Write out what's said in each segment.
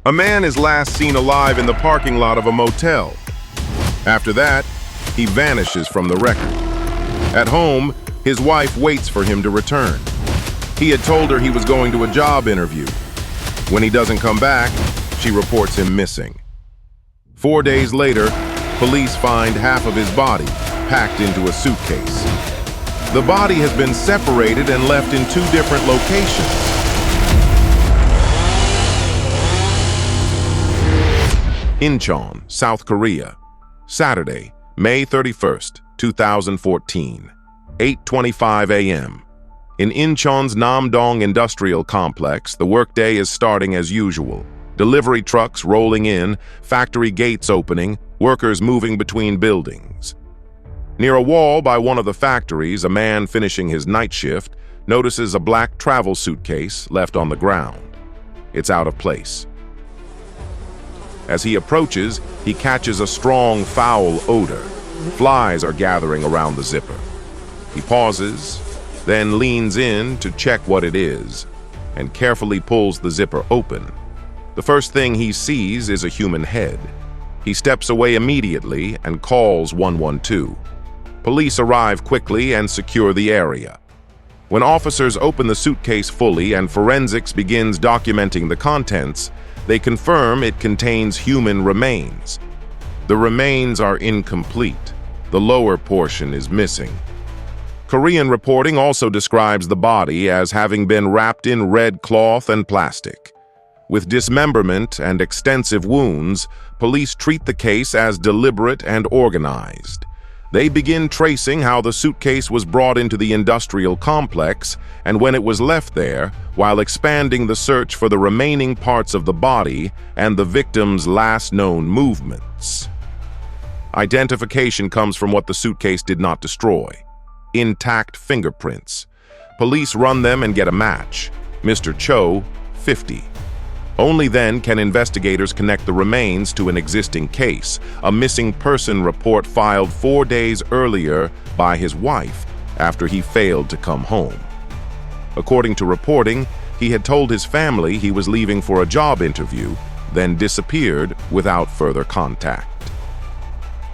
A man is last seen alive in the parking lot of a motel. After that, he vanishes from the record. At home, his wife waits for him to return. He had told her he was going to a job interview. When he doesn't come back, she reports him missing. 4 days later, police find half of his body packed into a suitcase. The body has been separated and left in 2 different locations. Incheon, South Korea, Saturday, May 31st, 2014, 8:25 a.m. In Incheon's Namdong Industrial Complex, the workday is starting as usual. Delivery trucks rolling in, factory gates opening, workers moving between buildings. Near a wall by one of the factories, a man finishing his night shift notices a black travel suitcase left on the ground. It's out of place. As he approaches, he catches a strong, foul odor. Flies are gathering around the zipper. He pauses, then leans in to check what it is, and carefully pulls the zipper open. The first thing he sees is a human head. He steps away immediately and calls 112. Police arrive quickly and secure the area. When officers open the suitcase fully and forensics begins documenting the contents, they confirm it contains human remains. The remains are incomplete. The lower portion is missing. Korean reporting also describes the body as having been wrapped in red cloth and plastic. With dismemberment and extensive wounds, police treat the case as deliberate and organized. They begin tracing how the suitcase was brought into the industrial complex and when it was left there, while expanding the search for the remaining parts of the body and the victim's last known movements. Identification comes from what the suitcase did not destroy: intact fingerprints. Police run them and get a match. Mr. Cho, 50. Only then can investigators connect the remains to an existing case, a missing person report filed 4 days earlier by his wife after he failed to come home. According to reporting, he had told his family he was leaving for a job interview, then disappeared without further contact.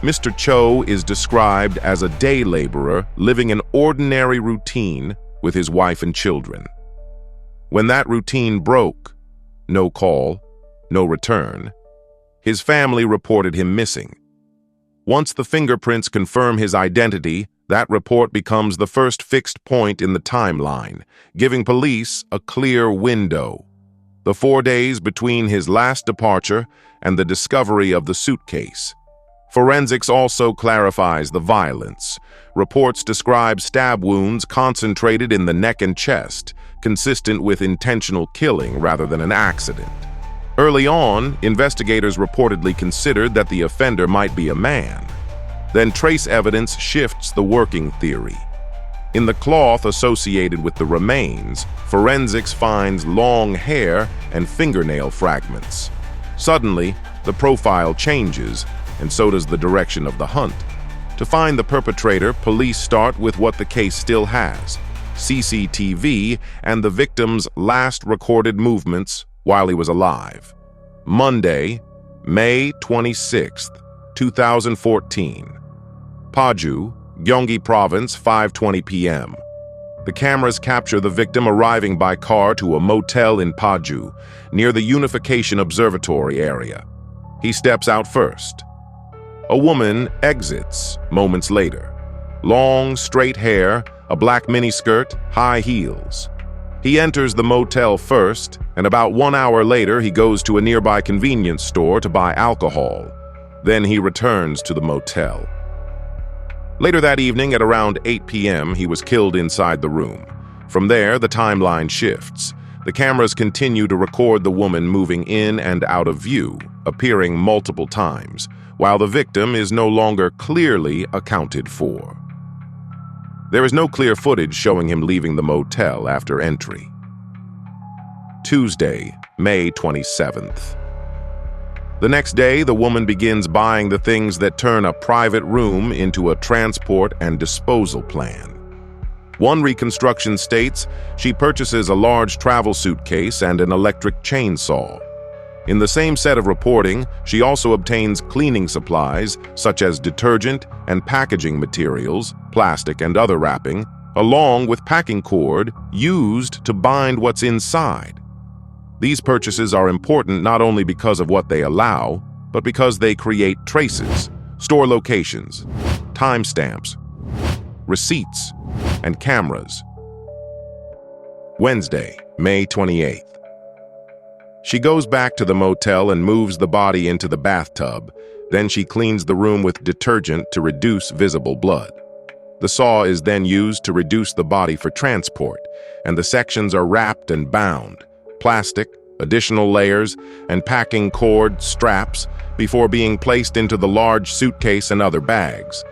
Mr. Cho is described as a day laborer living an ordinary routine with his wife and children. When that routine broke, no call, no return, his family reported him missing. Once the fingerprints confirm his identity, that report becomes the first fixed point in the timeline, giving police a clear window: the 4 days between his last departure and the discovery of the suitcase. Forensics also clarifies the violence. Reports describe stab wounds concentrated in the neck and chest, consistent with intentional killing rather than an accident. Early on, investigators reportedly considered that the offender might be a man. Then trace evidence shifts the working theory. In the cloth associated with the remains, forensics finds long hair and fingernail fragments. Suddenly, the profile changes, and so does the direction of the hunt. To find the perpetrator, police start with what the case still has: CCTV and the victim's last recorded movements while he was alive. Monday, May 26th, 2014. Paju, Gyeonggi Province, 5:20 p.m. The cameras capture the victim arriving by car to a motel in Paju, near the Unification Observatory area. He steps out first. A woman exits moments later. Long, straight hair, a black miniskirt, high heels. He enters the motel first, and about 1 hour later he goes to a nearby convenience store to buy alcohol. Then he returns to the motel. Later that evening at around 8 p.m., he was killed inside the room. From there, the timeline shifts. The cameras continue to record the woman moving in and out of view, appearing multiple times, while the victim is no longer clearly accounted for. There is no clear footage showing him leaving the motel after entry. Tuesday, May 27th. The next day, the woman begins buying the things that turn a private room into a transport and disposal plan. One reconstruction states she purchases a large travel suitcase and an electric chainsaw. In the same set of reporting, she also obtains cleaning supplies such as detergent and packaging materials, plastic and other wrapping, along with packing cord used to bind what's inside. These purchases are important not only because of what they allow, but because they create traces, store locations, timestamps, receipts, and cameras. Wednesday, May 28th. She goes back to the motel and moves the body into the bathtub. Then she cleans the room with detergent to reduce visible blood. The saw is then used to reduce the body for transport, and the sections are wrapped and bound, plastic, additional layers, and packing cord, straps, before being placed into the large suitcase and other bags.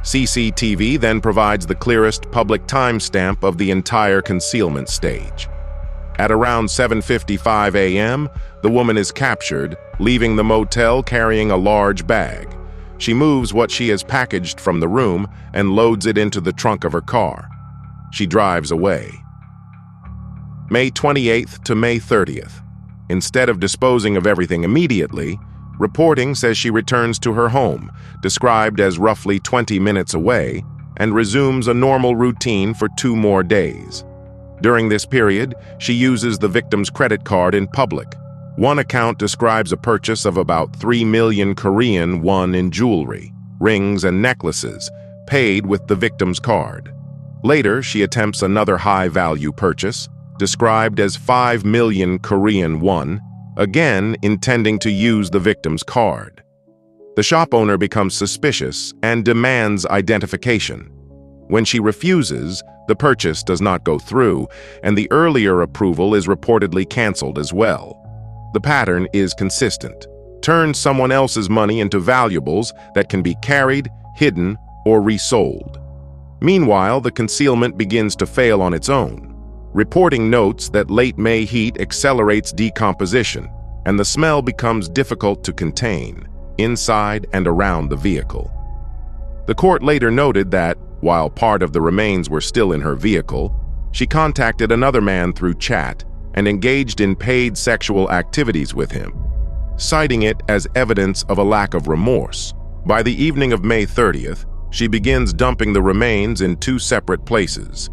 CCTV then provides the clearest public timestamp of the entire concealment stage. At around 7:55 a.m., the woman is captured, leaving the motel carrying a large bag. She moves what she has packaged from the room and loads it into the trunk of her car. She drives away. May 28th to May 30th. Instead of disposing of everything immediately, reporting says she returns to her home, described as roughly 20 minutes away, and resumes a normal routine for 2 more days. During this period, she uses the victim's credit card in public. One account describes a purchase of about 3 million Korean won in jewelry, rings, and necklaces, paid with the victim's card. Later, she attempts another high-value purchase, described as 5 million Korean won, again intending to use the victim's card. The shop owner becomes suspicious and demands identification. When she refuses, the purchase does not go through, and the earlier approval is reportedly canceled as well. The pattern is consistent. Turn someone else's money into valuables that can be carried, hidden, or resold. Meanwhile, the concealment begins to fail on its own. Reporting notes that late May heat accelerates decomposition, and the smell becomes difficult to contain, inside and around the vehicle. The court later noted that, while part of the remains were still in her vehicle, she contacted another man through chat and engaged in paid sexual activities with him, citing it as evidence of a lack of remorse. By the evening of May 30th, she begins dumping the remains in 2 separate places.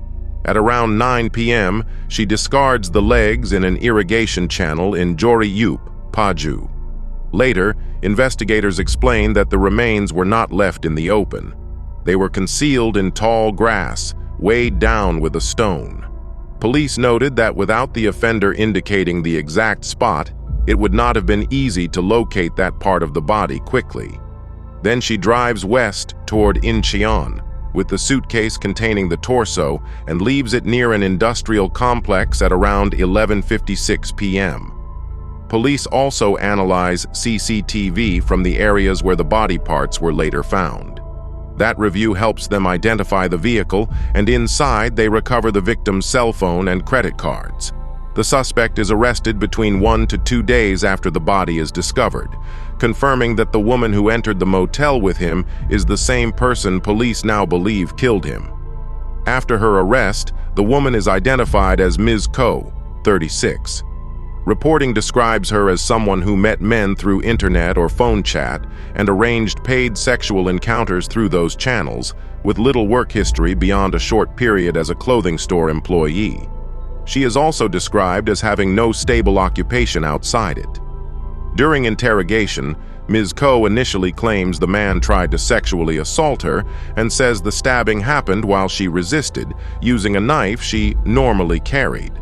At around 9 p.m., she discards the legs in an irrigation channel in Joryup, Paju. Later, investigators explained that the remains were not left in the open. They were concealed in tall grass, weighed down with a stone. Police noted that without the offender indicating the exact spot, it would not have been easy to locate that part of the body quickly. Then she drives west toward Incheon, with the suitcase containing the torso, and leaves it near an industrial complex at around 11:56 p.m. Police also analyze CCTV from the areas where the body parts were later found. That review helps them identify the vehicle, and inside they recover the victim's cell phone and credit cards. The suspect is arrested between 1 to 2 days after the body is discovered, confirming that the woman who entered the motel with him is the same person police now believe killed him. After her arrest, the woman is identified as Ms. Ko, 36. Reporting describes her as someone who met men through internet or phone chat and arranged paid sexual encounters through those channels, with little work history beyond a short period as a clothing store employee. She is also described as having no stable occupation outside it. During interrogation, Ms. Ko initially claims the man tried to sexually assault her and says the stabbing happened while she resisted, using a knife she normally carried.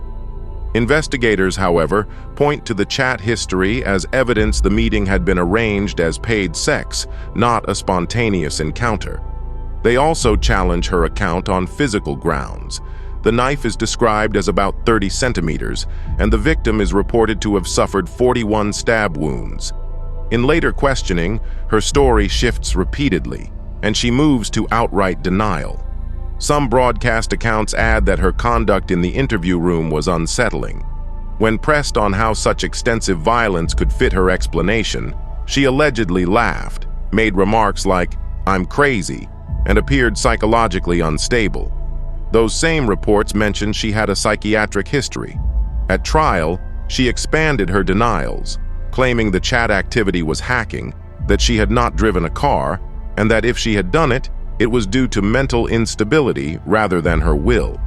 Investigators, however, point to the chat history as evidence the meeting had been arranged as paid sex, not a spontaneous encounter. They also challenge her account on physical grounds. The knife is described as about 30 centimeters, and the victim is reported to have suffered 41 stab wounds. In later questioning, her story shifts repeatedly, and she moves to outright denial. Some broadcast accounts add that her conduct in the interview room was unsettling. When pressed on how such extensive violence could fit her explanation, she allegedly laughed, made remarks like, "I'm crazy," and appeared psychologically unstable. Those same reports mentioned she had a psychiatric history. At trial, she expanded her denials. claiming the chat activity was hacking, that she had not driven a car, and that if she had done it, it was due to mental instability rather than her will.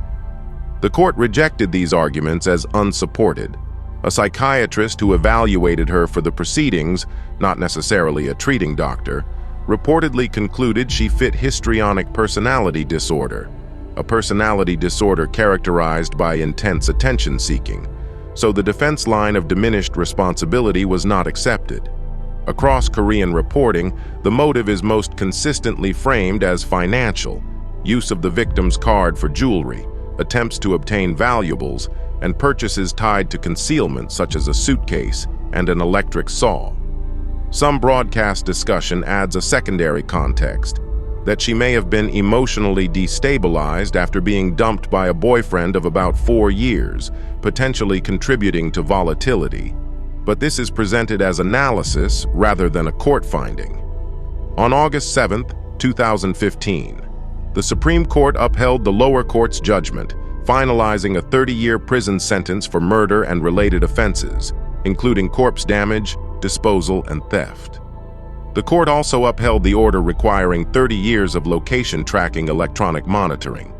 The court rejected these arguments as unsupported. A psychiatrist who evaluated her for the proceedings, not necessarily a treating doctor, reportedly concluded she fit histrionic personality disorder, a personality disorder characterized by intense attention-seeking, so the defense line of diminished responsibility was not accepted. Across Korean reporting, the motive is most consistently framed as financial: use of the victim's card for jewelry, attempts to obtain valuables, and purchases tied to concealment such as a suitcase and an electric saw. Some broadcast discussion adds a secondary context, that she may have been emotionally destabilized after being dumped by a boyfriend of about 4 years, potentially contributing to volatility. But this is presented as analysis rather than a court finding. On August 7, 2015, the Supreme Court upheld the lower court's judgment, finalizing a 30-year prison sentence for murder and related offenses, including corpse damage, disposal, and theft. The court also upheld the order requiring 30 years of location tracking electronic monitoring.